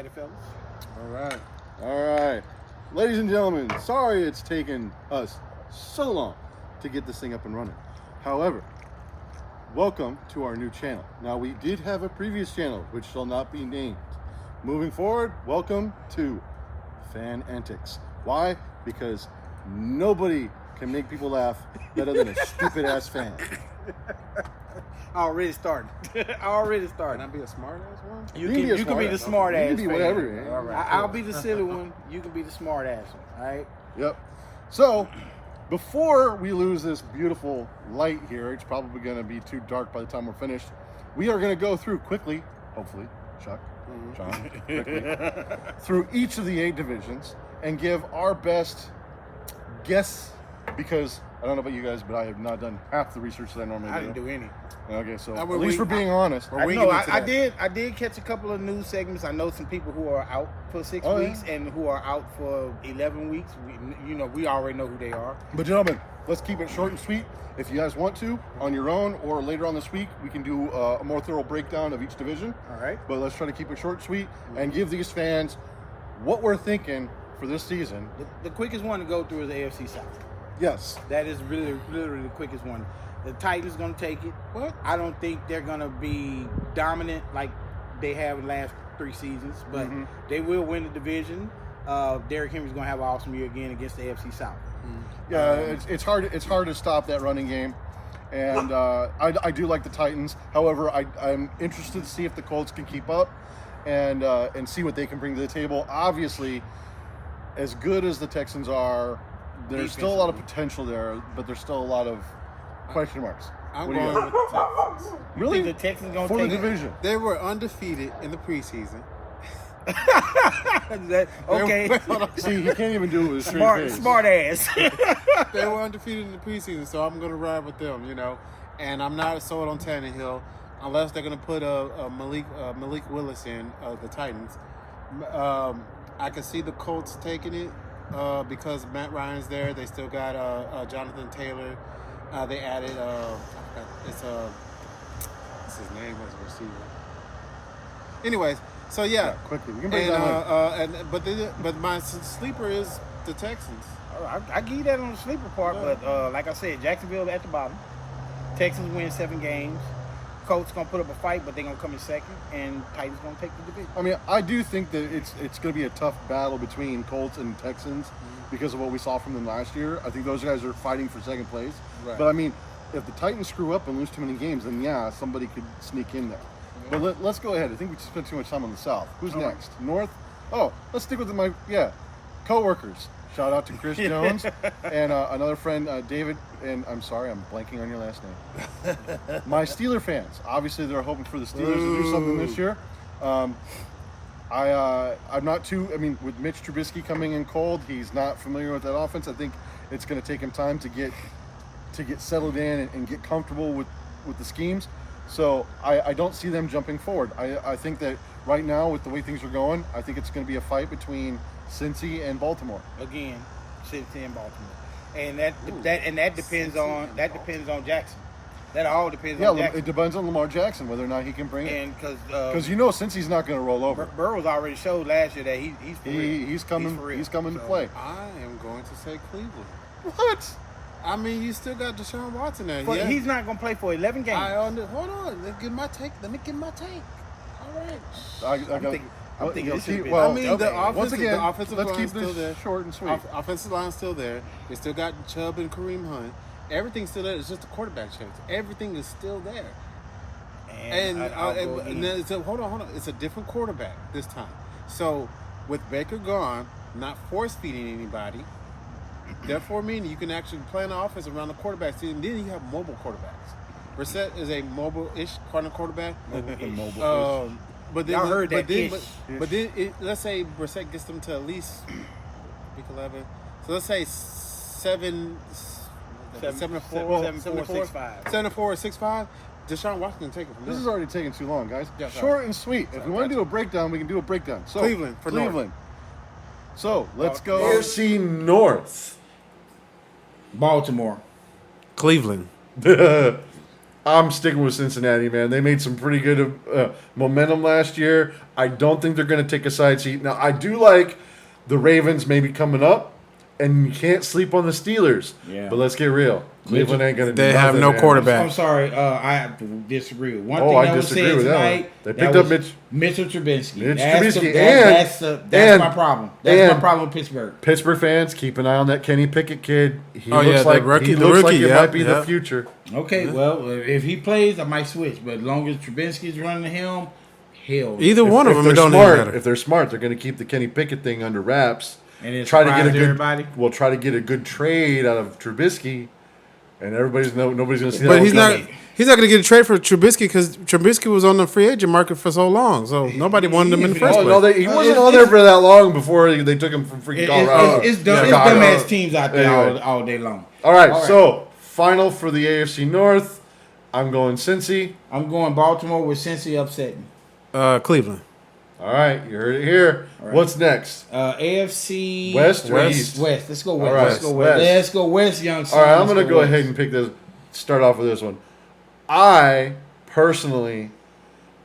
excited, fellas. All right. Ladies and gentlemen, sorry it's taken us so long to get this thing up and running. However, welcome to our new channel. Now, we did have a previous channel, which shall not be named. Moving forward, welcome to Fan Antics. Why? Because nobody can make people laugh better than a stupid-ass fan. Already starting. Already Can starting. I be a smart ass one? You can be the smart ass. You can be whatever. Man. All right. I'll be the silly one. You can be the smart ass one. All right. Yep. So, before we lose this beautiful light here, it's probably going to be too dark by the time we're finished. We are going to go through quickly, hopefully, Chuck, John, quickly, through each of the 8 divisions and give our best guess, because I don't know about you guys, but I have not done half the research that I normally do. I didn't do any. Okay, so we're at least we're being honest. We're I winging know. it today. I did catch a couple of news segments. I know some people who are out for 6 Oh, weeks yeah. and who are out for 11 weeks. We already know who they are. But gentlemen, let's keep it short and sweet. If you guys want to, on your own or later on this week, we can do a more thorough breakdown of each division. All right. But let's try to keep it short and sweet and give these fans what we're thinking for this season. The quickest one to go through is the AFC South. Yes. That is really, literally the quickest one. The Titans going to take it. What? I don't think they're going to be dominant like they have in the last 3 seasons, but they will win the division. Derrick Henry's going to have an awesome year again against the AFC South. Yeah, it's hard to stop that running game. And I do like the Titans. However, I'm interested to see if the Colts can keep up and see what they can bring to the table. Obviously, as good as the Texans are, there's still a lot of potential there, but there's still a lot of question marks. I'm What do you going got? with the Texans. Really? Think the Texans going For to the take it? division. They were undefeated in the preseason. Okay. See, he can't even do it with a straight face. Smart ass. They were undefeated in the preseason, so I'm going to ride with them, And I'm not sold on Tannehill unless they're going to put Malik Willis in, the Titans. I can see the Colts taking it because Matt Ryan's there. They still got Jonathan Taylor. They added, what's his name as a receiver? Anyways, so yeah. Quickly, we can break down. But my sleeper is the Texans. I give you that on the sleeper part, but like I said, Jacksonville at the bottom. Texans win 7 games. Colts gonna put up a fight, but they're gonna come in second, and Titans gonna take the division. I mean, I do think that it's going to be a tough battle between Colts and Texans because of what we saw from them last year. I think those guys are fighting for second place. Right. But I mean, if the Titans screw up and lose too many games, then yeah, somebody could sneak in there. But let's go ahead. I think we spent too much time on the South. Who's next? North? Oh, let's stick with my co-workers. Shout out to Chris Jones and another friend, David. And I'm sorry, I'm blanking on your last name. My Steeler fans. Obviously, they're hoping for the Steelers to do something this year. I'm not too. I mean, with Mitch Trubisky coming in cold, he's not familiar with that offense. I think it's going to take him time to get settled in and get comfortable with the schemes. So I don't see them jumping forward. I think that right now, with the way things are going, I think it's going to be a fight between Cincy and Baltimore. Again, Cincinnati and Baltimore, and that depends on Jackson. That all depends on Yeah, Jackson. it depends on Lamar Jackson whether or not he can bring it. And because Because Cincy's not going to roll over. Burrow's already showed last year that he's for real. He's coming. for real. He's coming to So, play. I am going to say Cleveland. What? I mean, you still got Deshaun Watson there. But yeah. he's not going to play for 11 games. Hold on. Let me get my take. All right. I'm thinking this should've been- well, I mean, okay. once again, the offensive let's line's keep still there. this short and sweet. Offensive line's still there. They still got Chubb and Kareem Hunt. Everything's still there. It's just a quarterback change. Everything is still there. And so, hold on. It's a different quarterback this time. So with Baker gone, not force feeding anybody, therefore meaning you can actually plan an offense around the quarterback. And then you have mobile quarterbacks. Brissett is a mobile-ish kind of quarterback. Mobile-ish. But then, Y'all heard that ish. But then let's say Brissett gets them to at least week 11. So let's say 7-4, 7-4, 6-5. Deshaun Watson can take it from there. This is already taking too long, guys. Yeah, sorry. Short and sweet. If we want to do a breakdown, we can do a breakdown. So Cleveland for Cleveland. So let's go. AFC North. Baltimore. Cleveland. I'm sticking with Cincinnati, man. They made some pretty good momentum last year. I don't think they're going to take a side seat. Now, I do like the Ravens maybe coming up, and you can't sleep on the Steelers. Yeah. But let's get real. Cleveland ain't going to do They have nothing, no man. quarterback. I'm sorry. I have to disagree with one Oh, thing I that was disagree said with that one. tonight. They that picked up was Mitchell Trubisky. Mitch That's Trubisky, that's my and- problem. That's my and- problem with Pittsburgh. Pittsburgh fans, keep an eye on that Kenny Pickett kid. He Oh, looks yeah, the like rookie- he the looks like rookie, it yeah, might be yeah. the future. Okay, well, if he plays, I might switch. But as long as Trubisky's running the helm, hell. Either one of them, they're it don't smart, even matter. if they're smart, they're going to keep the Kenny Pickett thing under wraps. And then Try to get a surprise good. everybody. We'll try to get a good trade out of Trubisky, and nobody's going to see that. But he's one not. coming. He's not going to get a trade for Trubisky because Trubisky was on the free agent market for so long, so nobody wanted him in the first Oh place. no, he wasn't on there for that long before they took him from freaking Colorado. It's Chicago. dumbass teams out there Anyway. all day long. All right, so final for the AFC North. I'm going Cincy. I'm going Baltimore with Cincy upsetting. Cleveland. All right, you heard it here. right. What's next? AFC West or West. East? West. Let's go West. All right, Let's go West. West. Let's go West, young son. All right, I'm Let's going to go West. ahead and pick this. Start off with this one. I personally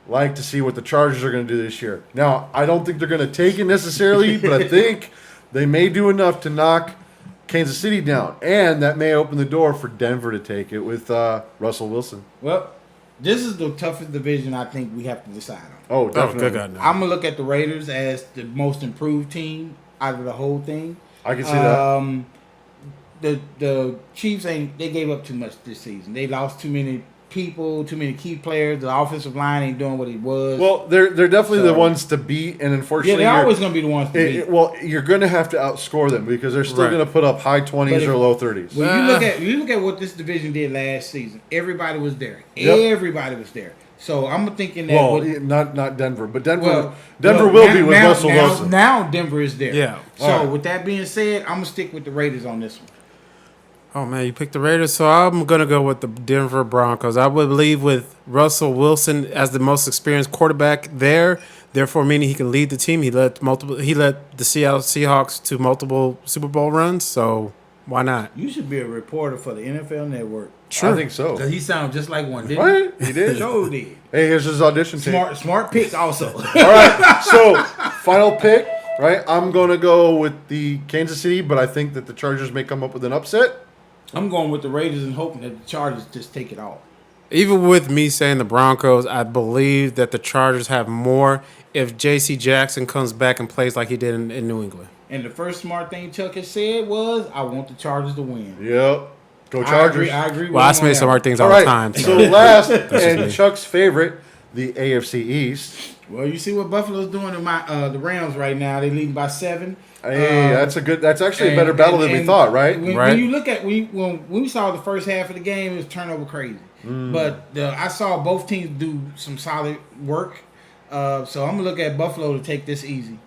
like to see what the Chargers are going to do this year. Now, I don't think they're going to take it necessarily, but I think they may do enough to knock Kansas City down, and that may open the door for Denver to take it with Russell Wilson. Well, this is the toughest division I think we have to decide on. Oh, Oh, definitely. good God, no. I'm gonna look at the Raiders as the most improved team out of the whole thing. I can see that. The Chiefs they gave up too much this season. They lost too many people, too many key players. The offensive line ain't doing what it was. Well, they're definitely the So- ones to beat, and yeah, unfortunately, they're you're- always gonna be the ones to beat. well, you're going to have to outscore them because they're still Right. going to put up high 20s But if- or low 30s. When you look at what this division did last season, everybody was there. Yep. Everybody was there. So I'm thinking that. Well, with- not Denver, but Denver well, will now- be with now- Russell now- Wilson. Now Denver is there. Yeah. So All right. with that being said, I'm gonna stick with the Raiders on this one. Oh man, you picked the Raiders, so I'm gonna go with the Denver Broncos. I would believe with Russell Wilson as the most experienced quarterback there, therefore meaning he can lead the team. He led the Seattle Seahawks to multiple Super Bowl runs, so why not? You should be a reporter for the NFL Network. I think so. Cause he sounds just like one, didn't Right? He did. Sure did. Hey, here's his audition tape. Smart pick also. All right, so final pick, right? I'm going to go with the Kansas City, but I think that the Chargers may come up with an upset. I'm going with the Raiders and hoping that the Chargers just take it all. Even with me saying the Broncos, I believe that the Chargers have more if J.C. Jackson comes back and plays like he did in New England. And the first smart thing Chuck has said was, "I want the Chargers to win." Yep. Go I Chargers. agree. Well, I with him say on smart that. things All all right, the time. so last and Chuck's favorite, the AFC East. Well, you see what Buffalo's doing to the Rams right now. They're leading by 7. Hey, that's actually a And- better battle than we and thought, right? When, Right. when you look at when we saw the first half of the game, it was turnover crazy. Mm. But I saw both teams do some solid work. So I'm gonna look at Buffalo to take this easy.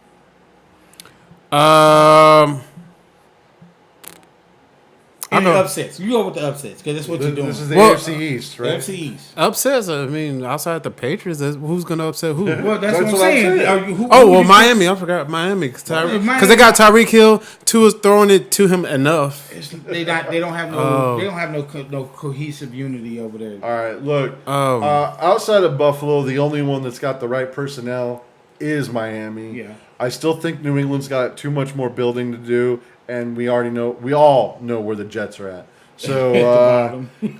I And the know. upsets. You go with the upsets because that's what you're doing. This is the Well, AFC East, right? AFC East. Upsets. I mean, outside the Patriots, who's gonna upset who? Well, that's That's what I'm what I'm saying. saying. Are you- who Oh well, you Miami. I forgot Miami because Miami- they got Tyreek Hill. Tua's throwing it to him enough. They don't have no. Oh. They don't have no cohesive unity over there. All right, look. Oh. Outside of Buffalo, the only one that's got the right personnel is Miami. Yeah. I still think New England's got too much more building to do, and we all know where the Jets are at. So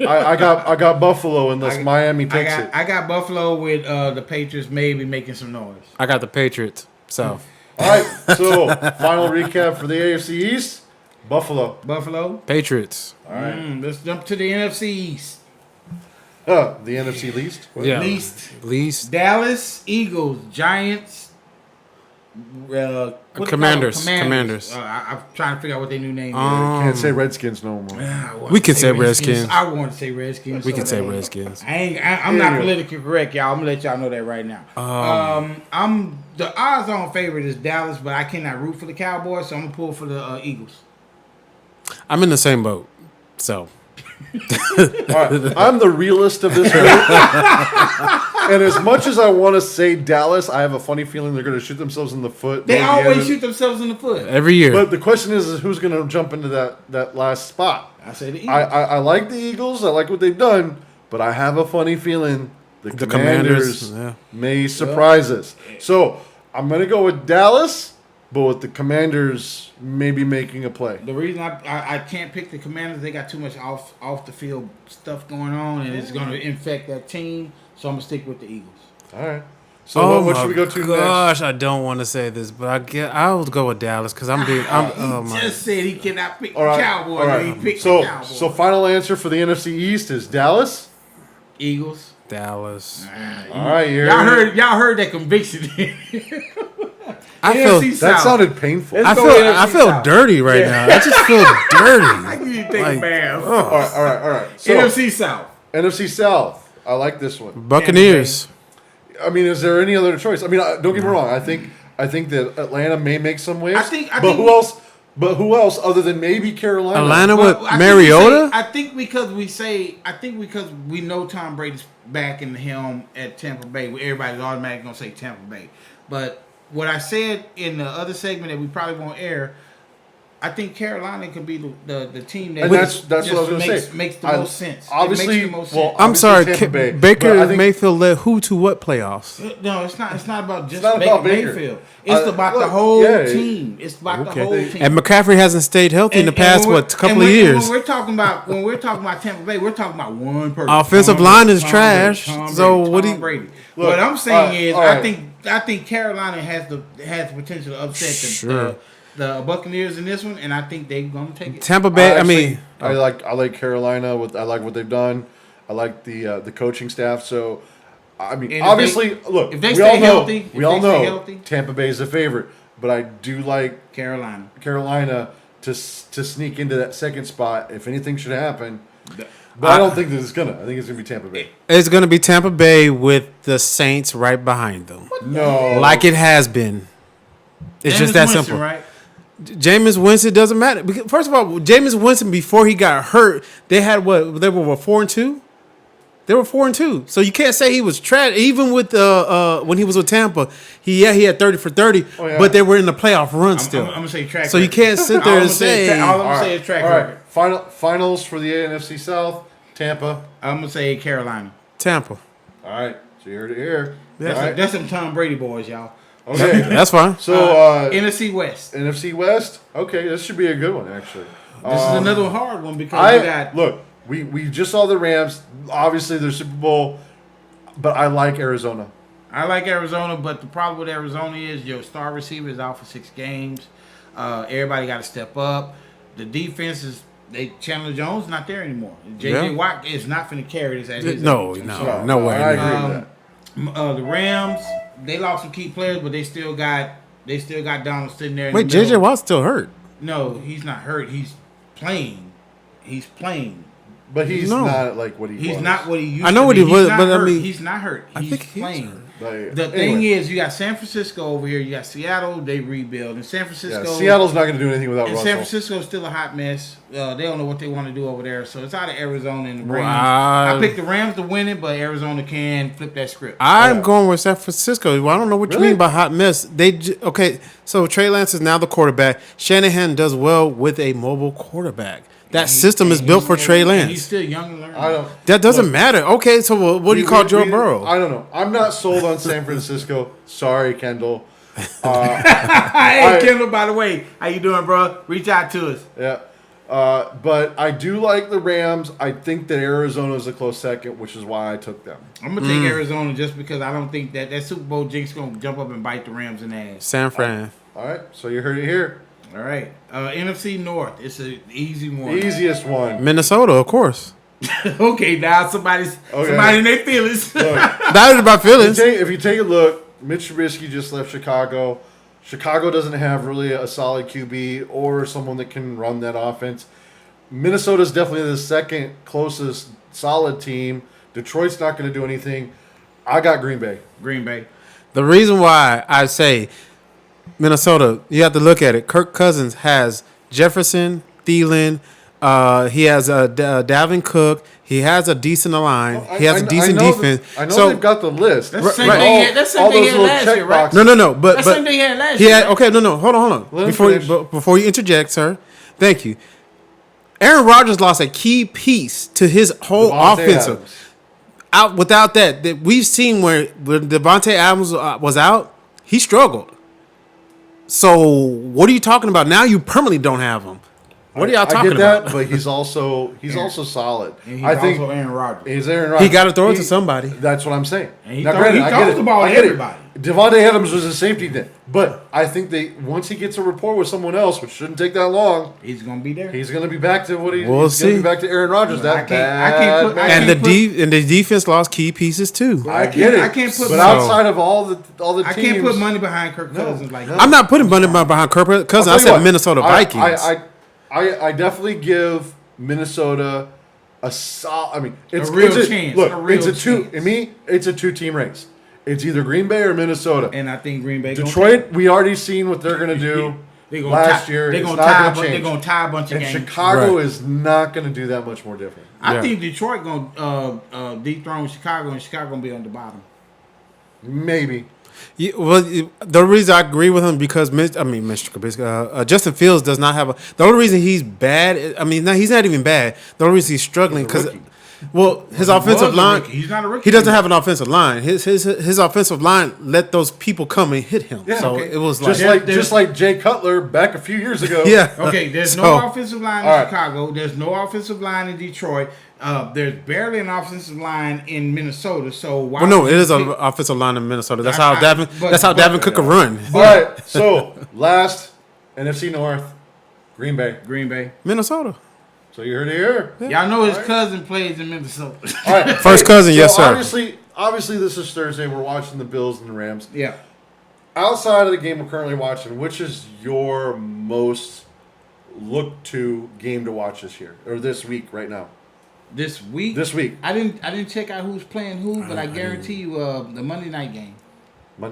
I got Buffalo unless Miami takes it. I got Buffalo with the Patriots maybe making some noise. I got the Patriots. So All right, so final recap for the AFC East: Buffalo. Buffalo. Patriots. All right, Let's jump to the NFC East. the NFC least. Yeah. Least. Dallas, Eagles, Giants. What Commanders. they call them? Commanders. I'm trying to figure out what their new name is. Can't say Redskins no more. I wanted We to could say Redskins. I want to say Redskins. We so can say bad. Redskins. I'm not politically correct, y'all. I'm gonna let y'all know that right now. I'm the odds-on favorite is Dallas, but I cannot root for the Cowboys, so I'm gonna pull for the Eagles. I'm in the same boat. So All right, I'm the realist of this group. And as much as I want to say Dallas, I have a funny feeling they're going to shoot themselves in the foot. They near the end always of- shoot themselves in the foot. every year. But the question is who's going to jump into that last spot? I say the Eagles. I like the Eagles. I like what they've done. but I have a funny feeling the The Commanders yeah. may surprise us. So I'm going to go with Dallas, but with the Commanders maybe making a play. The reason I can't pick the Commanders, they got too much off the field stuff going on, and it's going to infect that team. So I'm gonna stick with the Eagles. All right. So what should we go to gosh, next? I don't want to say this, but I would go with Dallas because I'm being. He just said he cannot pick the Cowboys. All right. He picked So the Cowboys. so final answer for the NFC East is Dallas. Eagles. Dallas. All right, Y'all heard that conviction. I feel NFC that South. sounded painful. I Let's feel go I NFC feel South. dirty right now. I just feel dirty. I need to take Like, a bath. All right. So NFC South. NFC South. I like this one. Buccaneers. I mean, is there any other choice? I mean, don't get me wrong. I think that Atlanta may make some waves. I think- who else? But who else other than maybe Carolina? Atlanta Well, with I think Mariota. I think because we know Tom Brady's back in the helm at Tampa Bay, everybody's automatically gonna say Tampa Bay. But what I said in the other segment that we probably won't air, I think Carolina could be the team that And that's what I was just going to say. makes the I- most sense. Obviously, it makes the most well, sense. I'm obviously sorry, Tampa Bay, Baker but I think- Mayfield led who to what playoffs? No, it's not. It's not about just not about Baker. Mayfield. It's about the look, whole yeah, team. It's about the Okay. whole team. And McCaffrey hasn't stayed healthy in the And past when we're- couple and of when- years. When we're talking about Tampa Bay, we're talking about one person. Offensive line is trash. So what do you- Brady. Look, what I'm saying is, all right. I think Carolina has the potential to upset Sure. the Buccaneers in this one, and I think they're gonna take it. Tampa Bay. I actually- mean, I like Carolina. I like what they've done. I like the coaching staff. So, I mean, And if obviously, look, if they we stay all know, healthy- we if all they stay know healthy- Tampa Bay is a favorite, but I do like Carolina. Carolina to sneak into that second spot if anything should happen. But I don't think that it's gonna. I think it's gonna be Tampa Bay. it's going to be Tampa Bay with the Saints right behind them, No, like it has been. It's just Jameis that Winston, simple. right? Jameis Winston doesn't matter. Because, first of all, Jameis Winston before he got hurt, they had what? They were 4-2. They were 4-2. So you can't say he was trash. Even with when he was with Tampa, he had 30 for 30, Oh, yeah. but they were in the playoff run still. I'm gonna say track. So you record. can't sit there All and I'm saying- say. all I'm gonna say is track all record. right. Finals for the NFC South. Tampa. I'm gonna say Carolina. Tampa. All right. So you heard it here. That's, All right. that's some Tom Brady boys, y'all. Okay. That's fine. So NFC West. NFC West. Okay, this should be a good one actually. This is another hard one because we got. Look. We just saw the Rams. Obviously, they're Super Bowl, but I like Arizona. I like Arizona, but the problem with Arizona is your star receiver is out for 6 games. Everybody got to step up. The defense is. Chandler Jones not there anymore. J.J. Yeah. Watt is not going to carry this at his No, age. I'm no, sorry. no way. I agree with that. The Rams, they lost some key players, but they still got Donald sitting there. In Wait, the middle. J.J. Watt's still hurt. No, he's not hurt. He's playing. But he's No. not like what he was. He's not what he used to be. I know what he He's was, not but I hurt. mean- he's not hurt. I He's think he's playing. hurt. Like, The thing anyway. is, you got San Francisco over here. You got Seattle. They rebuild. And San Yeah, Francisco. Seattle's not going to do anything without And Russell. San Francisco's still a hot mess. They don't know what they want to do over there. So it's out of Arizona and the Rams. Wow. I picked the Rams to win it, but Arizona can flip that script. I'm Yeah. going with San Francisco. Well, I don't know what you Really? mean by hot mess. Okay, so Trey Lance is now the quarterback. Shanahan does well with a mobile quarterback. That system is built for Trey And he's Lance. still young and learning. I don't. That doesn't matter. Okay, so what do you call Joe Burrow? I don't know. I'm not sold on San Francisco. Sorry, Kendall. Hey, Kendall, by the way, how you doing, bro? Reach out to us. Yeah. But I do like the Rams. I think that Arizona is a close second, which is why I took them. I'm going to take Arizona just because I don't think that Super Bowl jinx going to jump up and bite the Rams in the ass. San Fran. All right. So you heard it here. All right. NFC North. It's an easy one. Easiest one. Minnesota, of course. Okay, now somebody in their feelings. That is my feelings. If you take a look, Mitch Trubisky just left Chicago. Chicago doesn't have really a solid QB or someone that can run that offense. Minnesota's definitely the second closest solid team. Detroit's not going to do anything. I got Green Bay. Green Bay. The reason why I say Minnesota, you have to look at it. Kirk Cousins has Jefferson, Thielen. He has Dalvin Cook. He has a decent line. He has a decent defense. I know So they've got the list. That's the same Right. thing. That's the same thing he had last year, right? no. But That's the same thing he had last he year. had, right? okay, no. Hold on. Let him finish. Before you interject, sir. Thank you. Aaron Rodgers lost a key piece to his whole Devontae offensive. Adams. out without that we've seen where when Devontae Adams was out, he struggled. So what are you talking about? Now you permanently don't have him. What are y'all talking I get that, about? but he's also solid. And he's I think also Aaron Rodgers. he's Aaron Rodgers. He got to throw it to somebody. That's what I'm saying. And he now, throw- granted, he I throws get it. the ball I to get it. everybody. Devontae Adams was a safety net, but I think once he gets a rapport with someone else, which shouldn't take that long, He's gonna be there. he's going to be back to what We'll he's going to see. be back to Aaron Rodgers. I That can't bad put- I man. And can't the defense lost key pieces too. I get it. I can't put but my- outside of all the teams, I can't put money behind Kirk Cousins like that. I'm not putting money behind Kirk Cousins. I I'll tell you said what, Minnesota Vikings. I definitely give Minnesota a solid. I mean, it's real it's chance, Look, a real it's a two. chance. In me, it's a 2-team race. It's either Green Bay or Minnesota. And I think Green Bay. Detroit, we already seen what they're going to do They gonna last tie, year. They're It's gonna not tie. going to They're change. gonna tie a bunch of And games. Chicago Right. is not going to do that much more different. I Yeah. think Detroit gonna dethrone Chicago, and Chicago gonna be on the bottom. Maybe. Yeah, well, the reason I agree with him because Mr. Trubisky, Justin Fields does not have a. The only reason he's bad, he's not even bad. The only reason he's struggling He's a because, rookie. his He offensive was a line. rookie. He's not a rookie. He doesn't have an offensive line. His offensive line let those people come and hit him. Yeah, so okay. it was Just like, just like Jay Cutler back a few years ago. yeah. Okay, there's So- no offensive line in all right. Chicago. There's no offensive line in Detroit. There's barely an offensive line in Minnesota. So why? Well, no, would it you is an pick- offensive line in Minnesota. That's I- how Davin. but- That's how but- Davin Cook could run. All right. So last NFC North, Green Bay. Green Bay. Minnesota. So you heard it here. Y'all know his cousin plays in Minnesota. All right. First cousin, So yes, sir. Obviously, this is Thursday. We're watching the Bills and the Rams. yeah. Outside of the game we're currently watching, which is your most look to game to watch this year or this week right now? This week. This week. I didn't check out who's playing who, but I guarantee you the Monday night game.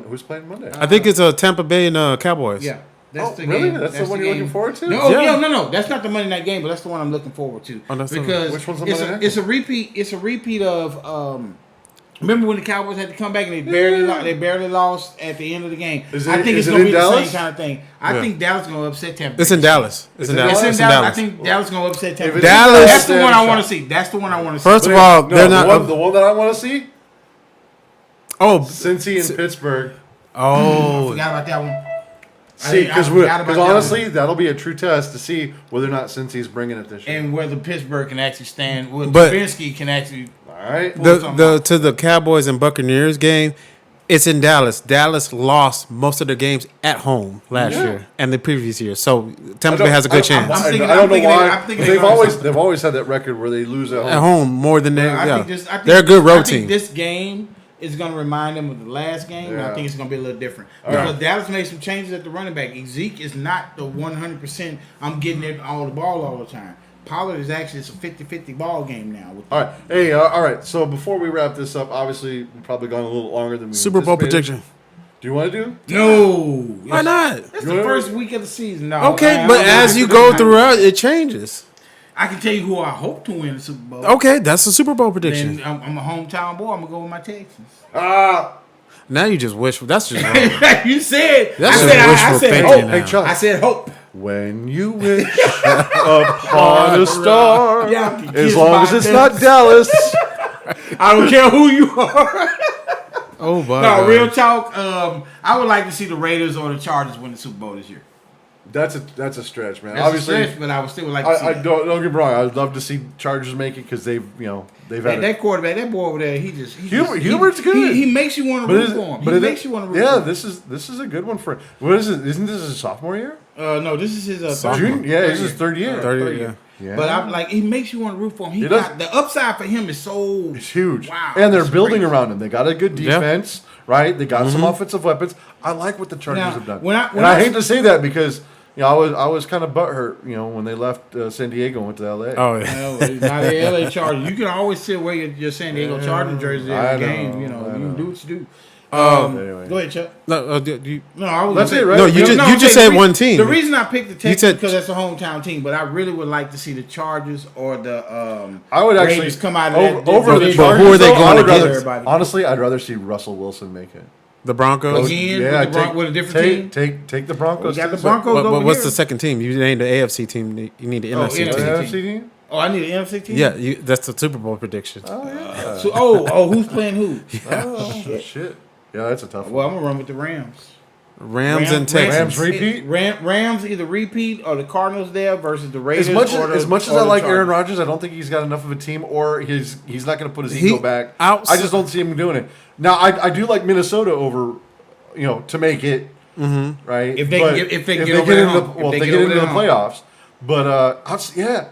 Who's playing Monday? I think it's Tampa Bay and Cowboys. Yeah. That's Oh, the really? game. That's the one you're game. looking forward to? No, Yeah. no. That's not the Monday night game, but that's the one I'm looking forward to. Oh, that's the- because Which one's the it's Monday a, night? it's a repeat. It's a repeat of. Remember when the Cowboys had to come back and they barely lost at the end of the game. Is I it- think is it's it going in to be the Dallas? same kind of thing. I Yeah. think Dallas is going to upset Tampa. It's in Bay. Dallas. It's in it Dallas. It's in It's Dallas. in I Dallas. think Dallas is going to upset Tampa. If Bay. it's Dallas- That's the Dallas, one I they want have to a see. That's the one I want to see. First of But all, no, they're the not. one that I want to see, Oh, Cincy and Pittsburgh. oh, Forgot about that one. See, I forgot about that honestly, one. that'll be a true test to see whether or not Cincy's bringing it this year. And whether Pittsburgh can actually stand, whether But- Trubisky can actually. All right. to the Cowboys and Buccaneers game, it's in Dallas. Dallas lost most of the games at home last Yeah. year and the previous year, so Tampa Bay has a good chance I'm thinking- I don't know I'm thinking why. they- I'm thinking They've they're gonna- always had that record where they lose at home. at home more than they. I Yeah. think this, I think, They're a good road I think team. this game is going to remind them of the last game, and I Yeah. think it's going to be a little different. All Because right. Dallas made some changes at the running back. Zeke is not the 100%. I'm getting it all the ball all the time. Pollard is actually it's a 50-50 ball game now. All right. Hey, all right. So before we wrap this up, obviously we've probably gone a little longer than we Super Bowl anticipated. prediction. Do you want to do? No, Why not? It's the first week of the season. No, Okay, I but don't as know. you go throughout, it changes. I can tell you who I hope to win the Super Bowl. Okay, that's a Super Bowl prediction. Then I'm a hometown boy. I'm gonna go with my Texans. Now you just wish. That's just wrong. You said. That's I just said. I wishful said thinking hope. now. Hey, Chuck. I said hope. When you wish upon a star, Yeah, as kiss long my as it's death. not Dallas. I don't care who you are. Oh, my No, God. real talk. I would like to see the Raiders or the Chargers win the Super Bowl this year. That's a stretch, man. That's Obviously, a stretch, but I would still like to see I that. don't get me wrong. I'd love to see Chargers make it because they've had That quarterback, that boy over there, Hubert's good. He makes you want to root for him. He makes you want to root yeah, for him. this is a good one for what is it? Isn't this his sophomore year? No, this is his Sophomore. June? Yeah, this is his third year. Third year, Yeah. But I'm like, he makes you want to root for him. He does. The upside for him is so It's huge. Wow, and they're that's building crazy. around him. They got a good Yeah. defense, right? They got some offensive weapons. I like what the Chargers Now, have done. when I I hate to say that because I was kind of butthurt, when they left San Diego and went to LA. Oh, yeah. No, it's not the LA Chargers. You can always still wear your San Diego Chargers jersey I every know, game. You I can know. do what you do. Anyway. Go ahead, Chuck. No, No, I was That's gonna it, say- right? No, you just- I'm saying said the re- one team. The reason I picked the Texans said- because that's a hometown team, but I really would like to see the Chargers or the I would actually Raiders come out of that over the division. But Chargers. who are they though, going I would against? rather- Everybody. Honestly, I'd rather see Russell Wilson make it. The Broncos. Again, with a different team? Take the Broncos. We got to the Broncos But over what's here. the second team? You named the AFC team. You need the NFC NFC team. NFC team? Oh, I need an NFC team. Yeah, that's the Super Bowl prediction. So, who's playing who? Shit. Yeah, that's a tough one. Well, I'm gonna run with the Rams. Rams and Texans. Rams repeat? Rams either repeat or the Cardinals there versus the Raiders. As much as or I the like Aaron Chargers. Rodgers, I don't think he's got enough of a team, or he's not going to put his ego back. outs- I just don't see him doing it. Now, I do like Minnesota over, to make it right. If they But if they if get over get the into hump. well, If if they they get get over into the the hump. playoffs. But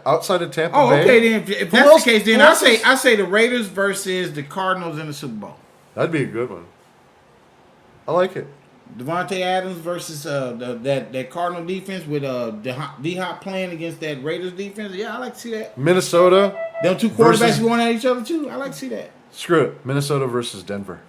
outside of Tampa Oh, Bay, okay. Then if Who that's else- the case, then who I else is- say the Raiders versus the Cardinals in the Super Bowl. that'd be a good one. I like it. Devontae Adams versus that Cardinal defense with D-Hop playing against that Raiders defense. Yeah, I like to see that. Minnesota, Them two quarterbacks Versus- going at each other too. I like to see that. screw it. Minnesota versus Denver.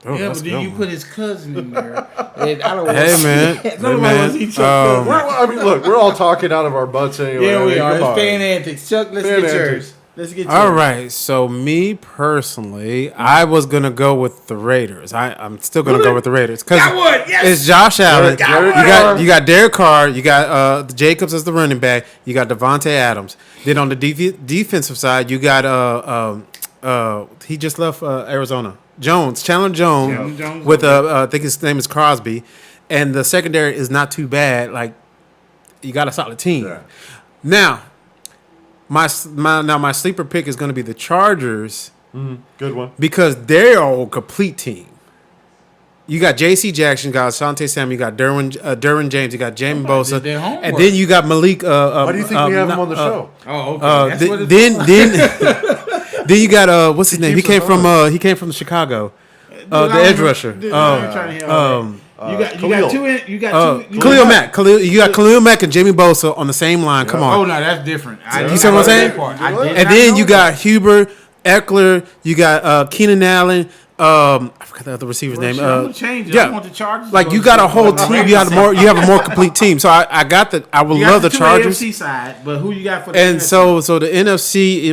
Oh, Yeah, that's but a then good you one. put his cousin in there. And I don't want Hey, to see man. that. Hey, Nobody man. wants to see Chuck Cousin. I mean, look, we're all talking out of our butts anyway. Yeah, I we mean, are. come It's on. fan antics. Chuck, let's Fan get yours. antics. Let's get yours. All right, so me personally, I was gonna go with the Raiders. I'm still gonna go with the Raiders because Got one, yes! it's Josh Allen. Derek You got Derek Carr. You got Jacobs as the running back. You got Devontae Adams. Then on the defensive side, you got he just left Arizona. Chandler Jones with I think his name is Crosby, and the secondary is not too bad. Like you got a solid team. Yeah. Now. My sleeper pick is going to be the Chargers Good one. because they're a complete team. You got J.C. Jackson, you got Asante Samuel, you got Derwin James, you got Jamie Somebody Bosa, did their homework. and then you got Malik. Why do you think we have him on the show? Oh, okay. That's what it's Then you got what's his name? He keeps came us from Chicago. Dude, The I edge don't- rusher. dude, I'm trying to hear all that. You got Khalil. two. You got two. Khalil Mack. You got Khalil Mack and Jamie Bosa on the same line. Come on. Oh no, that's different. You see what I'm saying? And then you got Huber, Eckler. You got Keenan Allen. I forgot the other receiver's name. I'm gonna change it. yeah. I want the Chargers. Like you got a whole team. You have a more complete team. So I got the. I would You got love the two Chargers. AFC side, but who you got for the And NFC? so the NFC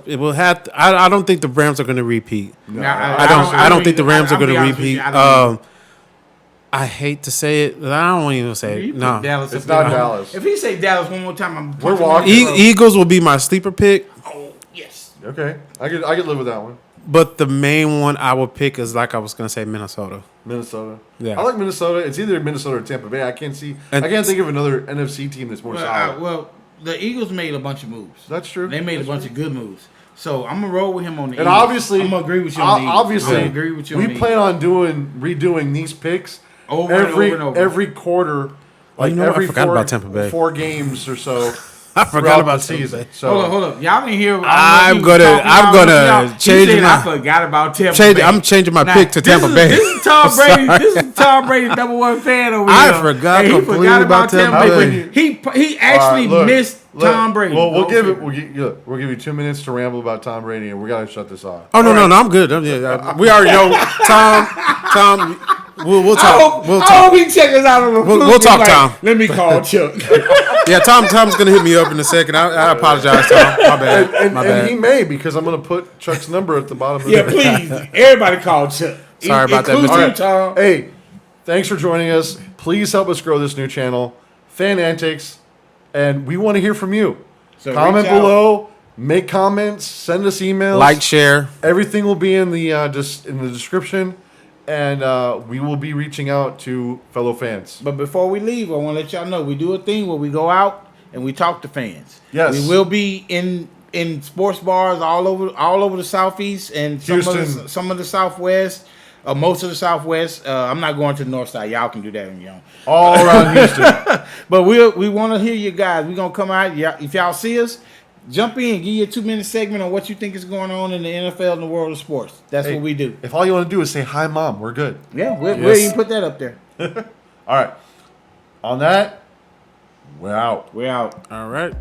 it will have. I don't think the Rams are going to repeat. Now, I don't think the Rams are I'll going be to honest with you, repeat. I don't I hate to say it, but I don't even say You it. put No. Dallas It's up there. not Dallas. If he say Dallas one more time, I'm We're punching him walking. in the throat. Eagles will be my sleeper pick, Oh yes. Okay, I could live with that one. but the main one I would pick is like I was going to say Minnesota. Minnesota. Yeah. I like Minnesota. It's either Minnesota or Tampa Bay. I can't think of another NFC team that's more solid. Well, the Eagles made a bunch of moves. That's true. They made a bunch of good moves. So I'm gonna roll with him on the And Eagles. obviously, I'm gonna agree with you on the Eagles. obviously, I'm gonna agree with you on we the plan Eagles. on redoing these picks Over and over and over. every quarter, like you know what? I every forgot about Tampa Bay. 4 games or so. I forgot throughout about the Tampa season. Bay. So Hold up. Y'all didn't hear. I'm gonna change I my- forgot about Tampa Bay. I'm changing my Now, pick to Tampa Bay. This is Tom Brady. This is Tom Brady, #1 fan over I here. forgot And he completely forgot about Tampa Bay. He actually All right, look, missed Tom Brady. Well, we'll Go give it. figure. We'll give you 2 minutes to ramble about Tom Brady, and we gotta shut this off. Oh no, I'm good. We already know Tom. We'll talk. We'll I talk. hope he check us out on the We'll fluke. talk, He's Tom. Let me call Chuck. Yeah, Tom's gonna hit me up in a second. I apologize, Tom. My bad. And My bad. he may, because I'm gonna put Chuck's number at the bottom of Yeah, the please. Everybody call Chuck. Sorry about that, Inclusive Mr. you, Tom. Hey, thanks for joining us. Please help us grow this new channel, Fan Antics, and we want to hear from you. So Comment reach out. below, make comments, send us emails. Like, share. Everything will be in the in the description, and we will be reaching out to fellow fans. But before we leave, I want to let y'all know we do a thing where we go out and we talk to fans. Yes. We will be in sports bars all over the southeast and Houston. some of the southwest. Most of the Southwest. I'm not going to the North Side. Y'all can do that on your own. All around Houston. But we want to hear you guys. We're going to come out. If y'all see us, jump in. Give you a 2-minute segment on what you think is going on in the NFL and the world of sports. That's Hey, what we do. If all you want to do is say, "Hi, Mom," we're good. Yeah, we'll Yes. even put that up there. All right. On that, we're out. We're out. All right.